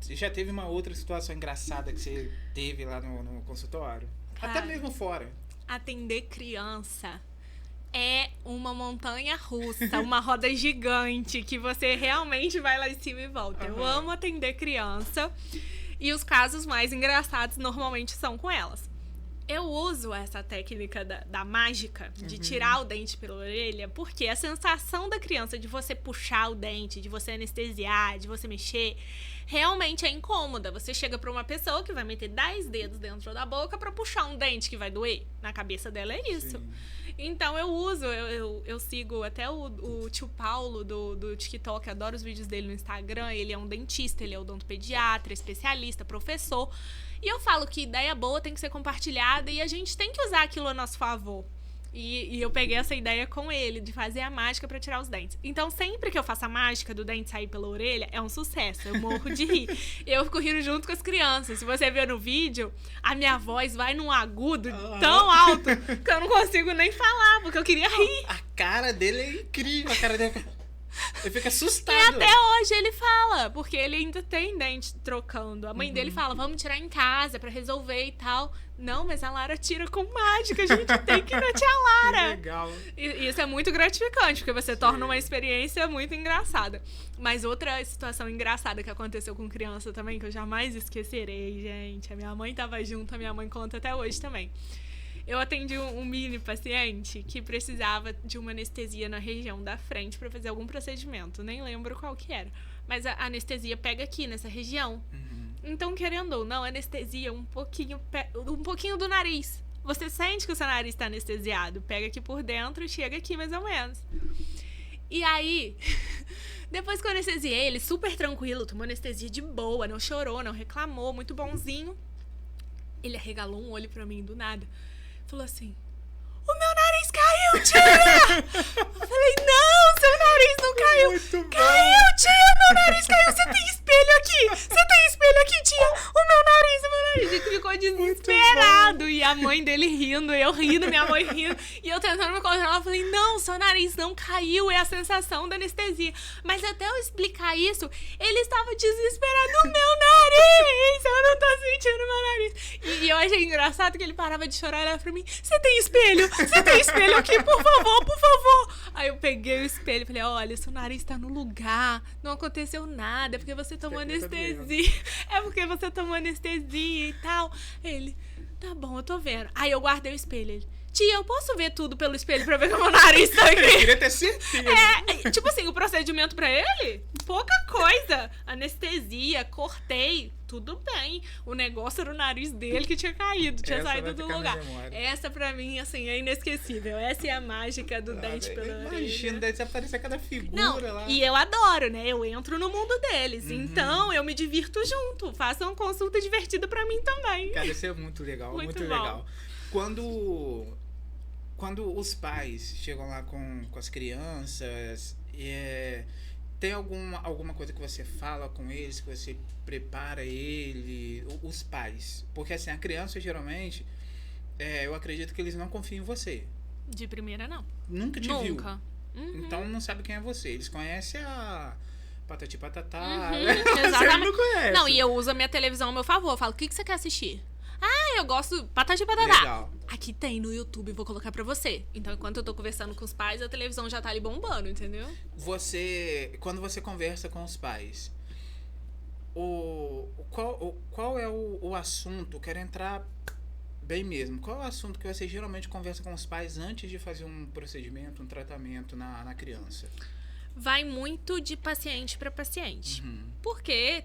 já teve uma outra situação engraçada que você teve lá no consultório? Cara, até mesmo fora. Atender criança é uma montanha russa, uma roda gigante que você realmente vai lá em cima e volta. Eu amo atender criança e os casos mais engraçados normalmente são com elas. Eu uso essa técnica da mágica, de tirar o dente pela orelha, porque a sensação da criança de você puxar o dente, de você anestesiar, de você mexer, realmente é incômoda. Você chega pra uma pessoa que vai meter 10 dedos dentro da boca pra puxar um dente que vai doer. Na cabeça dela é isso. Sim. Então eu uso, eu sigo até o tio Paulo do TikTok, adoro os vídeos dele no Instagram. Ele é um dentista, ele é odontopediatra, especialista, professor. E eu falo que ideia boa tem que ser compartilhada e a gente tem que usar aquilo a nosso favor. E eu peguei essa ideia com ele, de fazer a mágica pra tirar os dentes. Então, sempre que eu faço a mágica do dente sair pela orelha, é um sucesso. Eu morro de rir. Eu fico rindo junto com as crianças. Se você ver no vídeo, a minha voz vai num agudo tão alto que eu não consigo nem falar, porque eu queria rir. A cara dele é incrível, a cara dele... Eu fico assustado. E até hoje ele fala, porque ele ainda tem dente trocando. A mãe dele fala, vamos tirar em casa pra resolver e tal. Não, mas a Lara tira com mágica, a gente tem que ir na tia Lara. Que legal. E isso é muito gratificante, porque você torna uma experiência muito engraçada. Mas outra situação engraçada que aconteceu com criança também, que eu jamais esquecerei, gente. A minha mãe tava junto, a minha mãe conta até hoje também. Eu atendi um mini paciente que precisava de uma anestesia na região da frente para fazer algum procedimento. Nem lembro qual que era. Mas a anestesia pega aqui, nessa região. Então, querendo ou não, a anestesia um pouquinho do nariz. Você sente que o seu nariz está anestesiado. Pega aqui por dentro e chega aqui mais ou menos. E aí, depois que eu anestesiei, ele super tranquilo, tomou anestesia de boa, não chorou, não reclamou, muito bonzinho. Ele arregalou um olho pra mim do nada. Falou assim, o meu nariz caiu, tia! Eu falei, não, seu nariz não caiu. Muito caiu, tia, meu nariz caiu. Você tem espelho aqui? Você tem espelho aqui, tia? O meu nariz. Ele ficou desesperado. E a mãe dele rindo, eu rindo, minha mãe rindo. E eu tentando me controlar, eu falei, não, seu nariz não caiu, é a sensação da anestesia. Mas até eu explicar isso, ele estava desesperado. O meu nariz, eu não tô sentindo meu nariz. E eu achei engraçado que ele parava de chorar e olhava pra mim, você tem espelho? Você tem espelho aqui, por favor, por favor. Aí eu peguei o espelho e falei, olha, seu nariz tá no lugar, não aconteceu nada, é porque você tomou anestesia. É porque você tomou anestesia e tal. Ele, tá bom, eu tô vendo. Aí eu guardei o espelho. Ele, tia, eu posso ver tudo pelo espelho pra ver que o meu nariz tá aqui? Eu queria ter certeza. Tipo assim, o procedimento pra ele, pouca coisa. Anestesia, cortei, tudo bem. O negócio era o nariz dele que tinha caído, tinha saído do lugar. Essa pra mim, assim, é inesquecível. Essa é a mágica do dente pela orelha. Imagina, deve se aparecer cada figura não, lá. E eu adoro, né? Eu entro no mundo deles. Então, eu me divirto junto. Façam uma consulta divertida pra mim também. Cara, isso é muito legal, muito legal. Quando os pais chegam lá com as crianças, tem alguma coisa que você fala com eles, que você prepara os pais? Porque assim, a criança geralmente, eu acredito que eles não confiam em você. De primeira, não. Nunca te viu. Nunca. Então não sabe quem é você. Eles conhecem a Patati Patatá. Exatamente. Você não conhece. Não, e eu uso a minha televisão ao meu favor. Eu falo, o que você quer assistir? Ah, eu gosto Patati Patatá. Legal. Aqui tem no YouTube, vou colocar pra você. Então, enquanto eu tô conversando com os pais, a televisão já tá ali bombando, entendeu? Quando você conversa com os pais, qual é o assunto? Quero entrar bem mesmo. Qual é o assunto que você geralmente conversa com os pais antes de fazer um procedimento, um tratamento na criança? Vai muito de paciente pra paciente. Porque...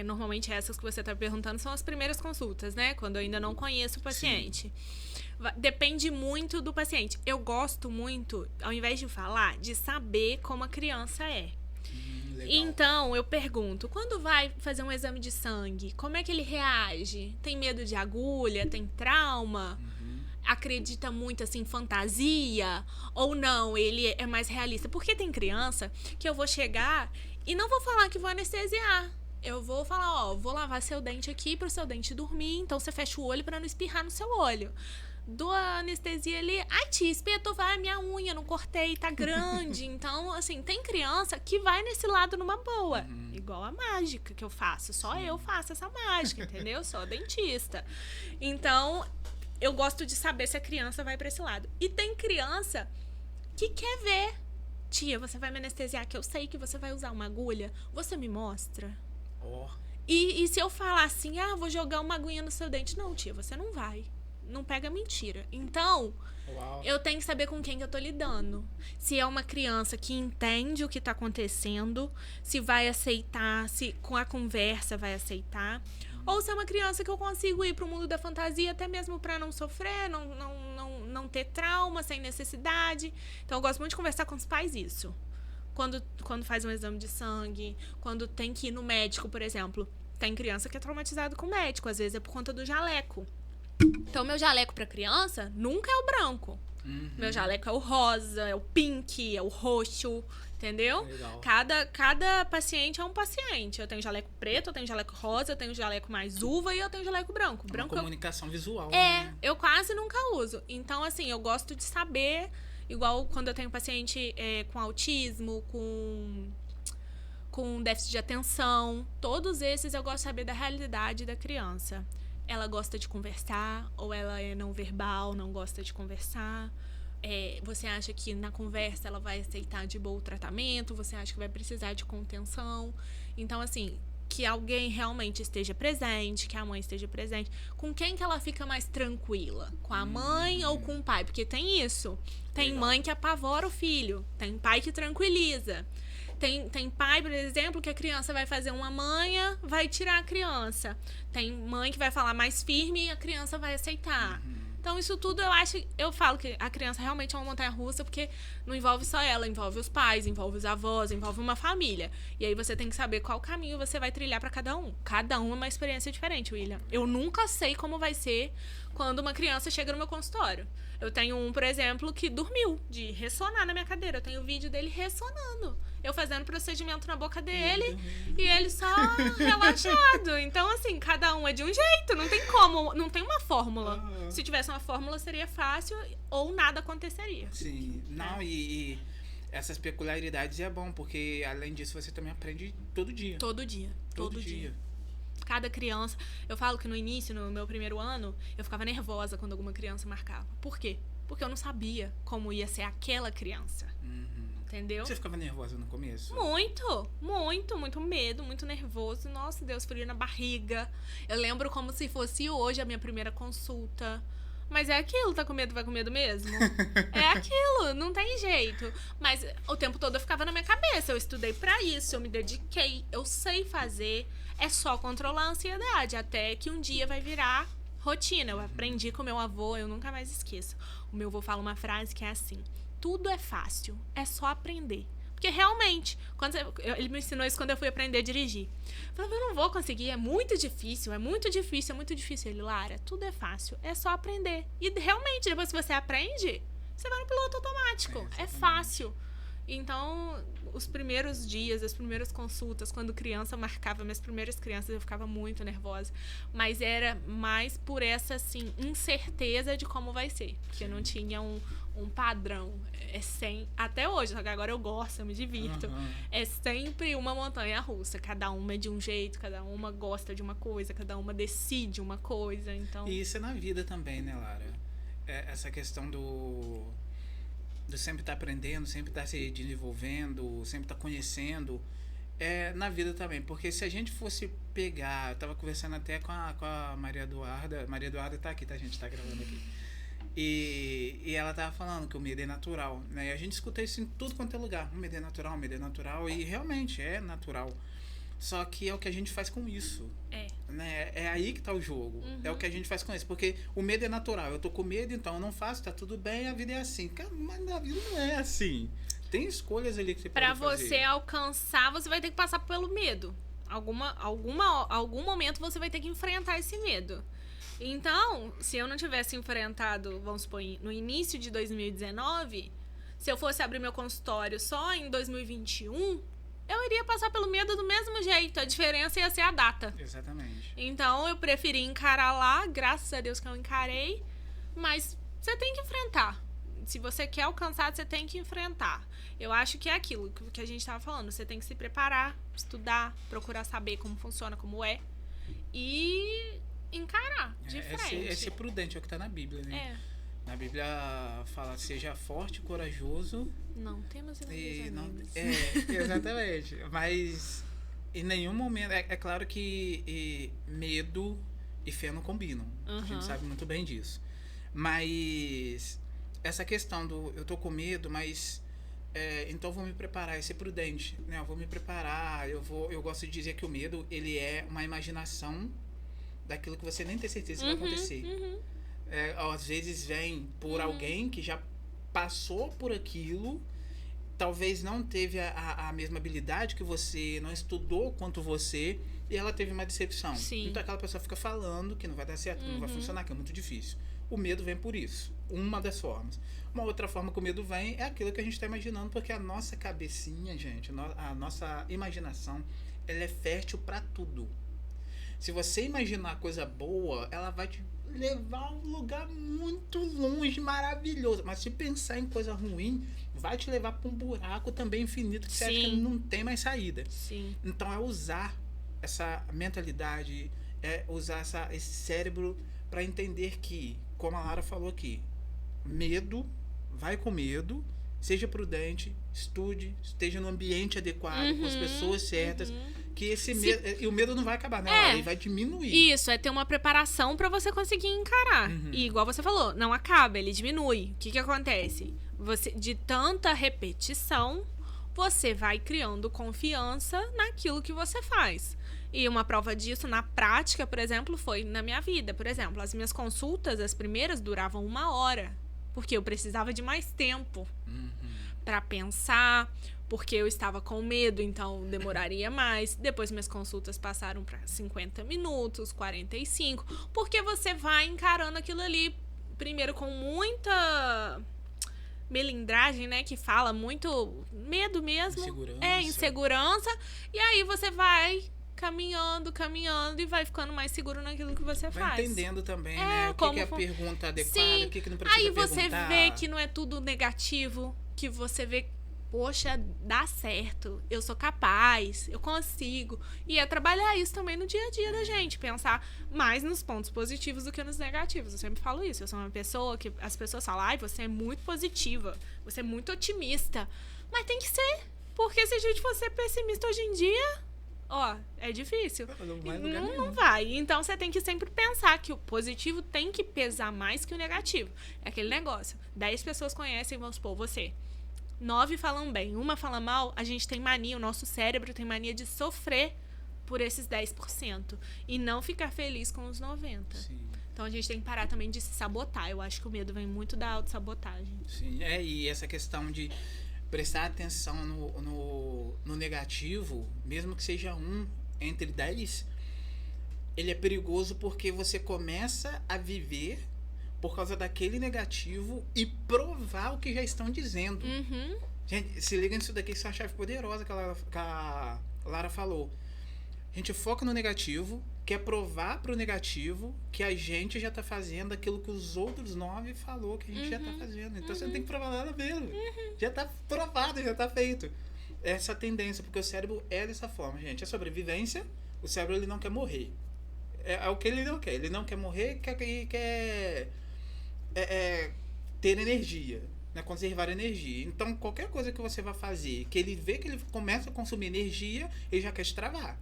normalmente essas que você está perguntando são as primeiras consultas, né? Quando eu ainda não conheço o paciente. Sim. Depende muito do paciente. Eu gosto muito, ao invés de falar, de saber como a criança é. Legal. Então, eu pergunto, quando vai fazer um exame de sangue, como é que ele reage? Tem medo de agulha? Tem trauma? acredita muito, assim, em fantasia, ou não, ele é mais realista. Porque tem criança que eu vou chegar e não vou falar que vou anestesiar. Eu vou falar, ó, vou lavar seu dente aqui pro seu dente dormir, então você fecha o olho pra não espirrar no seu olho. Dou a anestesia ali, ai tia, espetou, vai, minha unha, não cortei, tá grande. Então, assim, tem criança que vai nesse lado numa boa. Igual a mágica que eu faço, só eu faço essa mágica, entendeu? Sou dentista. Então, eu gosto de saber se a criança vai pra esse lado. E tem criança que quer ver. Tia, você vai me anestesiar, que eu sei que você vai usar uma agulha, você me mostra? E se eu falar assim, vou jogar uma aguinha no seu dente? Não, tia, você não vai. Não pega mentira. Então, eu tenho que saber com quem que eu tô lidando. Se é uma criança que entende o que tá acontecendo, se vai aceitar, se com a conversa vai aceitar. Ou se é uma criança que eu consigo ir pro mundo da fantasia, até mesmo pra não sofrer, não ter trauma, sem necessidade. Então, eu gosto muito de conversar com os pais isso. Quando faz um exame de sangue, quando tem que ir no médico, por exemplo. Tem criança que é traumatizada com o médico, às vezes é por conta do jaleco. Então, meu jaleco pra criança nunca é o branco. Meu jaleco é o rosa, é o pink, é o roxo, entendeu? Legal. Cada paciente é um paciente. Eu tenho jaleco preto, eu tenho jaleco rosa, eu tenho jaleco mais uva e eu tenho jaleco branco. Uma comunicação visual. né? Eu quase nunca uso. Então, assim, eu gosto de saber, igual quando eu tenho paciente com autismo, com déficit de atenção, todos esses eu gosto de saber da realidade da criança. Ela gosta de conversar, ou ela é não verbal, não gosta de conversar. Você acha que na conversa ela vai aceitar de boa o tratamento? Você acha que vai precisar de contenção? Então, assim, que alguém realmente esteja presente, que a mãe esteja presente. Com quem que ela fica mais tranquila? Com a mãe ou com o pai? Porque tem isso. Tem mãe que apavora o filho, tem pai que tranquiliza. Tem pai, por exemplo, que a criança vai fazer uma manha, vai tirar a criança. Tem mãe que vai falar mais firme e a criança vai aceitar. Então, isso tudo eu falo que a criança realmente é uma montanha-russa, porque não envolve só ela, envolve os pais, envolve os avós, envolve uma família. E aí você tem que saber qual caminho você vai trilhar para cada um. Cada um é uma experiência diferente, William. Eu nunca sei como vai ser quando uma criança chega no meu consultório. Eu tenho um, por exemplo, que dormiu de ressonar na minha cadeira. Eu tenho vídeo dele ressonando. Eu fazendo procedimento na boca dele e ele só relaxado. Então, assim, cada um é de um jeito. Não tem como, não tem uma fórmula. Se tivesse uma fórmula, seria fácil ou nada aconteceria. Sim. Não, e essas peculiaridades é bom, porque além disso você também aprende todo dia. Todo dia. Cada criança... Eu falo que no início, no meu primeiro ano, eu ficava nervosa quando alguma criança marcava. Por quê? Porque eu não sabia como ia ser aquela criança. Entendeu? Você ficava nervosa no começo? Muito medo, muito nervoso. Nossa, Deus, frio na barriga. Eu lembro como se fosse hoje a minha primeira consulta. Mas é aquilo, tá com medo, vai com medo mesmo? É aquilo, não tem jeito. Mas o tempo todo eu ficava na minha cabeça. Eu estudei pra isso, eu me dediquei, eu sei fazer. É só controlar a ansiedade, até que um dia vai virar rotina. Eu aprendi com meu avô, eu nunca mais esqueço. O meu avô fala uma frase que é assim: tudo é fácil, é só aprender. Porque realmente, ele me ensinou isso quando eu fui aprender a dirigir. Eu falei, eu não vou conseguir, é muito difícil. Ele, Lara, tudo é fácil, é só aprender. E realmente, depois que você aprende, você vai no piloto automático. É fácil. Então, os primeiros dias, as primeiras consultas, quando criança, eu marcava minhas primeiras crianças, eu ficava muito nervosa. Mas era mais por essa, assim, incerteza de como vai ser. Porque não tinha um padrão. Até hoje, só que agora eu gosto, eu me divirto. É sempre uma montanha-russa. Cada uma é de um jeito, cada uma gosta de uma coisa, cada uma decide uma coisa. Então... E isso é na vida também, né, Lara? Essa questão do sempre estar aprendendo, sempre estar se desenvolvendo, sempre estar conhecendo, na vida também. Porque se a gente fosse pegar... Eu tava conversando até com a Maria Eduarda. Maria Eduarda tá aqui, tá? A gente tá gravando aqui. E ela tava falando que o medo é natural, né? E a gente escuta isso em tudo quanto é lugar. O medo é natural, e realmente é natural. Só que é o que a gente faz com isso. Né? É aí que tá o jogo. É o que a gente faz com isso. Porque o medo é natural. Eu tô com medo, então eu não faço, tá tudo bem, a vida é assim. Cara, mas a vida não é assim. Tem escolhas ali que você pode fazer. Pra você alcançar, você vai ter que passar pelo medo. Algum momento você vai ter que enfrentar esse medo. Então, se eu não tivesse enfrentado, vamos supor, no início de 2019, se eu fosse abrir meu consultório só em 2021, eu iria passar pelo medo do mesmo jeito. A diferença ia ser a data. Exatamente. Então, eu preferi encarar lá, graças a Deus que eu encarei, mas você tem que enfrentar. Se você quer alcançar, você tem que enfrentar. Eu acho que é aquilo que a gente estava falando. Você tem que se preparar, estudar, procurar saber como funciona, como é. E encarar de frente. É ser prudente, é o que está na Bíblia, né? Na Bíblia fala, seja forte, corajoso. Não temos inimigos. Exatamente. Mas em nenhum momento... É claro que medo e fé não combinam. A gente sabe muito bem disso. Mas essa questão do eu tô com medo, mas então eu vou me preparar, é ser prudente, né? Eu vou me preparar, eu gosto de dizer que o medo, ele é uma imaginação daquilo que você nem tem certeza que vai acontecer. Às vezes vem por alguém que já passou por aquilo, talvez não teve a mesma habilidade que você, não estudou quanto você, e ela teve uma decepção. Sim. Então aquela pessoa fica falando que não vai dar certo, que não vai funcionar, que é muito difícil. O medo vem por isso. Uma das formas. Uma outra forma que o medo vem é aquilo que a gente está imaginando, porque a nossa cabecinha, gente, a nossa imaginação, ela é fértil para tudo. Se você imaginar coisa boa, ela vai te levar a um lugar muito longe, maravilhoso. Mas se pensar em coisa ruim, vai te levar para um buraco também infinito, que você acha que não tem mais saída. Sim. Então é usar essa mentalidade, é usar esse cérebro para entender que, como a Lara falou aqui, medo, vai com medo, seja prudente, estude, esteja no ambiente adequado, com as pessoas certas, que esse medo, e o medo não vai acabar, né? Ele vai diminuir. Isso, é ter uma preparação para você conseguir encarar. E igual você falou, não acaba, ele diminui. O que acontece? Você, de tanta repetição, você vai criando confiança naquilo que você faz. E uma prova disso, na prática, por exemplo, foi na minha vida. Por exemplo, as minhas consultas, as primeiras, duravam 1 hora. Porque eu precisava de mais tempo para pensar, porque eu estava com medo, então demoraria mais. Depois minhas consultas passaram para 50 minutos, 45. Porque você vai encarando aquilo ali, primeiro com muita melindragem, né? Que fala muito medo mesmo. Insegurança. E aí você vai caminhando e vai ficando mais seguro naquilo que você faz. Vai entendendo também, né? O que é a pergunta adequada, o que não precisa perguntar. Aí você vê que não é tudo negativo, que você vê, poxa, dá certo, eu sou capaz, eu consigo. E é trabalhar isso também no dia a dia da gente, pensar mais nos pontos positivos do que nos negativos. Eu sempre falo isso, eu sou uma pessoa que as pessoas falam, ai, você é muito positiva, você é muito otimista. Mas tem que ser, porque se a gente for ser pessimista hoje em dia... é difícil. Não vai. Então, você tem que sempre pensar que o positivo tem que pesar mais que o negativo. É aquele negócio. 10 pessoas conhecem, vamos supor, você. 9 falam bem, 1 fala mal. A gente tem mania, o nosso cérebro tem mania de sofrer por esses 10%. E não ficar feliz com os 90%. Sim. Então, a gente tem que parar também de se sabotar. Eu acho que o medo vem muito da autossabotagem. Sim, e essa questão de prestar atenção no negativo, mesmo que seja 1 entre 10, ele é perigoso porque você começa a viver por causa daquele negativo e provar o que já estão dizendo. Gente, se liga nisso daqui, isso é uma chave poderosa que a Lara falou. A gente foca no negativo, quer provar pro negativo que a gente já tá fazendo aquilo que os outros 9 falou que a gente já tá fazendo. Então você não tem que provar nada mesmo. Já tá provado, já tá feito. Essa tendência, porque o cérebro é dessa forma, gente. É sobrevivência, o cérebro ele não quer morrer. É o que ele não quer. Ele não quer morrer, quer ter energia, né? Conservar energia. Então qualquer coisa que você vai fazer, que ele vê que ele começa a consumir energia, ele já quer te travar.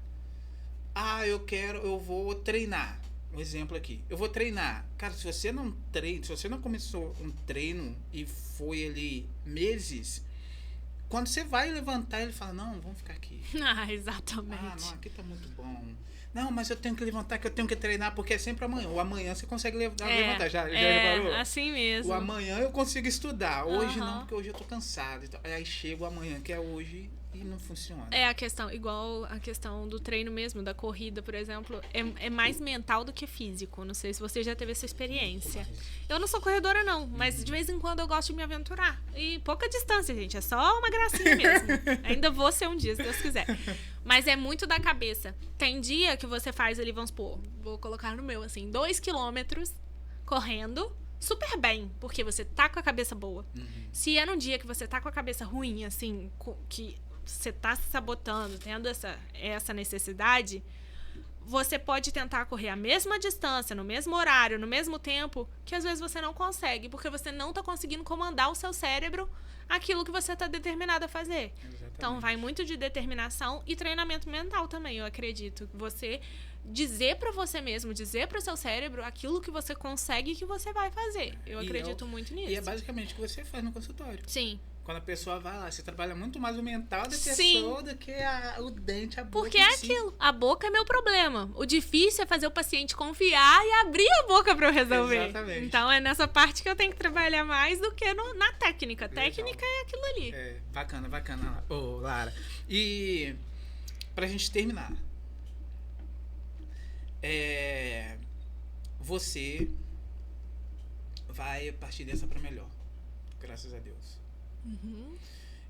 Eu vou treinar. Um exemplo aqui. Eu vou treinar. Cara, se você não treina, se você não começou um treino e foi ali meses, quando você vai levantar, ele fala, não, vamos ficar aqui. Exatamente. Não, aqui tá muito bom. Não, mas eu tenho que levantar, que eu tenho que treinar, porque é sempre amanhã. O amanhã você consegue levantar. Já reparou? Assim mesmo. O amanhã eu consigo estudar. Hoje não, porque hoje eu tô cansado. Aí chega o amanhã, que é hoje, e não funciona. É a questão, igual a questão do treino mesmo, da corrida, por exemplo, é mais mental do que físico. Não sei se você já teve essa experiência. Eu não sou corredora, não, mas de vez em quando eu gosto de me aventurar. E pouca distância, gente, é só uma gracinha mesmo. Ainda vou ser um dia, se Deus quiser. Mas é muito da cabeça. Tem dia que você faz ali, vamos supor, vou colocar no meu, assim, 2 quilômetros correndo, super bem, porque você tá com a cabeça boa. Se é num dia que você tá com a cabeça ruim, assim, que você tá se sabotando, tendo essa necessidade, você pode tentar correr a mesma distância, no mesmo horário, no mesmo tempo, que às vezes você não consegue, porque você não tá conseguindo comandar o seu cérebro aquilo que você tá determinado a fazer. Exatamente. Então, vai muito de determinação e treinamento mental também, eu acredito. Você dizer pra você mesmo, dizer pro seu cérebro aquilo que você consegue e que você vai fazer. Eu acredito muito nisso. E é basicamente o que você faz no consultório. Sim. Quando a pessoa vai lá, você trabalha muito mais o mental da Sim. pessoa do que o dente, a boca. Porque é aquilo. A boca é meu problema. O difícil é fazer o paciente confiar e abrir a boca pra eu resolver. Exatamente. Então é nessa parte que eu tenho que trabalhar mais do que na técnica. Legal. Técnica é aquilo ali. É, bacana. Ô, Lara. E pra gente terminar. Você vai partir dessa pra melhor. Graças a Deus.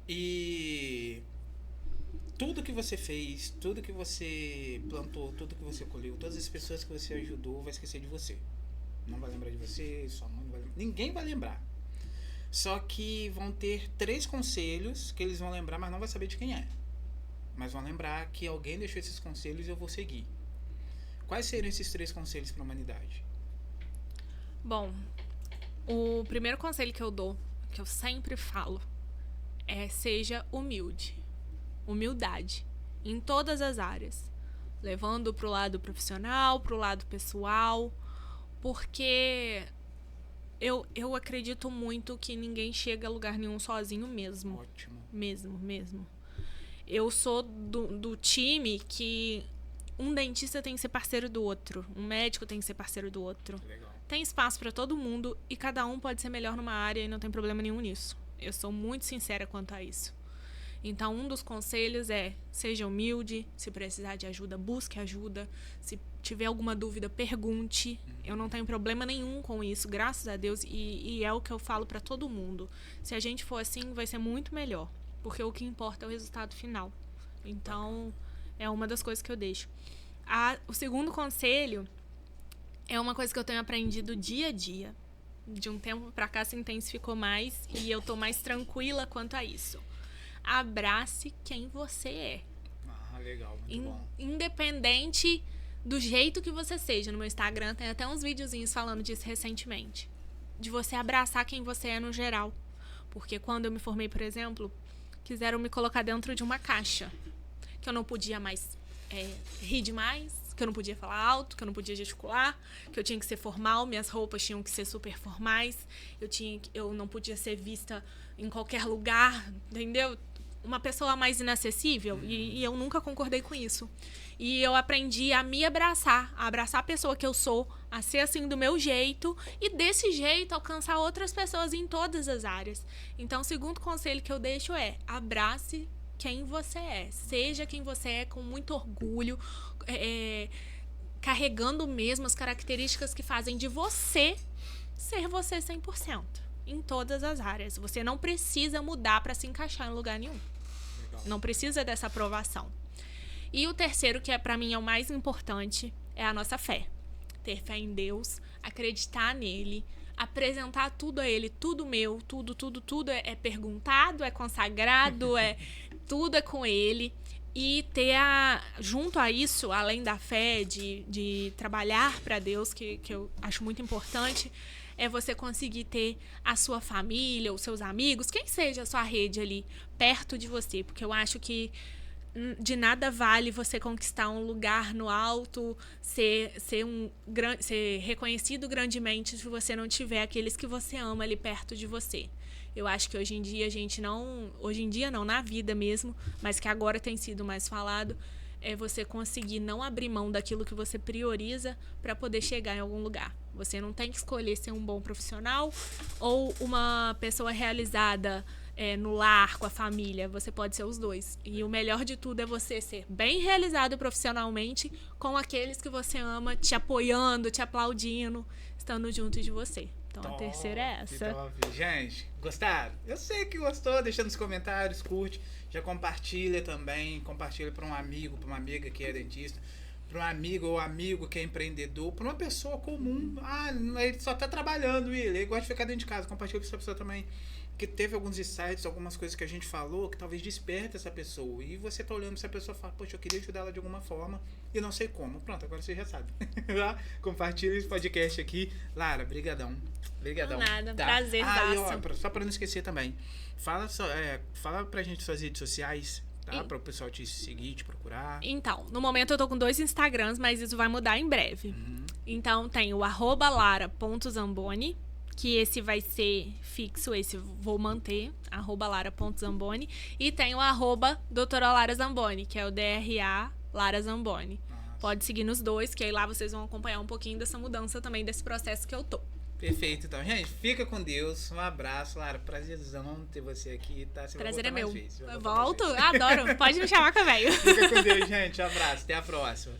E tudo que você fez, tudo que você plantou, tudo que você colheu, todas as pessoas que você ajudou, vai esquecer de você. Não vai lembrar de você, sua mãe não vai lembrar. Ninguém vai lembrar. Só que vão ter 3 conselhos que eles vão lembrar, mas não vai saber de quem é. Mas vão lembrar que alguém deixou esses conselhos e eu vou seguir. Quais seriam esses 3 conselhos para a humanidade? Bom, o primeiro conselho que eu dou, que eu sempre falo, é seja humilde. Humildade. Em todas as áreas. Levando pro lado profissional, pro lado pessoal. Porque eu acredito muito que ninguém chega a lugar nenhum sozinho mesmo. Ótimo. Mesmo. Eu sou do time que um dentista tem que ser parceiro do outro. Um médico tem que ser parceiro do outro. Legal. Tem espaço para todo mundo e cada um pode ser melhor numa área e não tem problema nenhum nisso. Eu sou muito sincera quanto a isso. Então, um dos conselhos é: seja humilde, se precisar de ajuda, busque ajuda. Se tiver alguma dúvida, pergunte. Eu não tenho problema nenhum com isso, graças a Deus. E é o que eu falo para todo mundo. Se a gente for assim, vai ser muito melhor. Porque o que importa é o resultado final. Então, é uma das coisas que eu deixo. O segundo conselho é uma coisa que eu tenho aprendido dia a dia. De um tempo pra cá se intensificou mais e eu tô mais tranquila quanto a isso. Abrace quem você é. Legal, muito bom. Independente do jeito que você seja. No meu Instagram tem até uns videozinhos falando disso recentemente. De você abraçar quem você é no geral. Porque quando eu me formei, por exemplo, quiseram me colocar dentro de uma caixa. Que eu não podia mais rir demais, que eu não podia falar alto, que eu não podia gesticular, que eu tinha que ser formal, minhas roupas tinham que ser super formais, eu não podia ser vista em qualquer lugar, entendeu? Uma pessoa mais inacessível, e eu nunca concordei com isso. E eu aprendi a me abraçar, a abraçar a pessoa que eu sou, a ser assim do meu jeito, e desse jeito alcançar outras pessoas em todas as áreas. Então, o segundo conselho que eu deixo é: abrace quem você é. Seja quem você é com muito orgulho, carregando mesmo as características que fazem de você ser você 100%. Em todas as áreas. Você não precisa mudar para se encaixar em lugar nenhum. Legal. Não precisa dessa aprovação. E o terceiro, que para mim é o mais importante, é a nossa fé. Ter fé em Deus, acreditar nele, apresentar tudo a ele, tudo meu, tudo é perguntado, é consagrado, tudo é com ele. E ter junto a isso, além da fé, de trabalhar para Deus, que eu acho muito importante, é você conseguir ter a sua família, os seus amigos, quem seja a sua rede ali, perto de você. Porque eu acho que de nada vale você conquistar um lugar no alto, ser reconhecido grandemente se você não tiver aqueles que você ama ali perto de você. Eu acho que hoje em dia na vida mesmo, mas que agora tem sido mais falado, é você conseguir não abrir mão daquilo que você prioriza para poder chegar em algum lugar. Você não tem que escolher ser um bom profissional ou uma pessoa realizada no lar, com a família. Você pode ser os dois. E o melhor de tudo é você ser bem realizado profissionalmente com aqueles que você ama, te apoiando, te aplaudindo, estando junto de você. Então, a terceira é essa. Top. Gente, gostaram? Eu sei que gostou, deixa nos comentários, curte, já compartilha também, compartilha para um amigo, para uma amiga que é dentista, para um amigo ou amigo que é empreendedor, para uma pessoa comum. Ele só tá trabalhando, ele gosta de ficar dentro de casa. Compartilha para essa pessoa também que teve alguns insights, algumas coisas que a gente falou que talvez desperte essa pessoa. E você tá olhando pra essa pessoa e fala, poxa, eu queria ajudar ela de alguma forma e não sei como. Pronto, agora você já sabe. Compartilha esse podcast aqui. Lara, brigadão. Brigadão. Nada, prazer, só pra não esquecer também. Fala pra gente suas redes sociais, tá? Para o pessoal te seguir, te procurar. Então, no momento eu tô com 2 Instagrams, mas isso vai mudar em breve. Então, tem o @lara.zamboni, que esse vai ser fixo, esse vou manter, @lara.zamboni. E tem o @doutora Lara Zamboni, que é o DRA Lara Zamboni. Pode seguir nos 2, que aí lá vocês vão acompanhar um pouquinho dessa mudança também, desse processo que eu tô. Perfeito, então. Gente, fica com Deus. Um abraço, Lara. Prazerzão ter você aqui, tá? Você prazer é meu. Eu volto? Adoro. Pode me chamar que eu venho. Fica com Deus, gente. Um abraço. Até a próxima.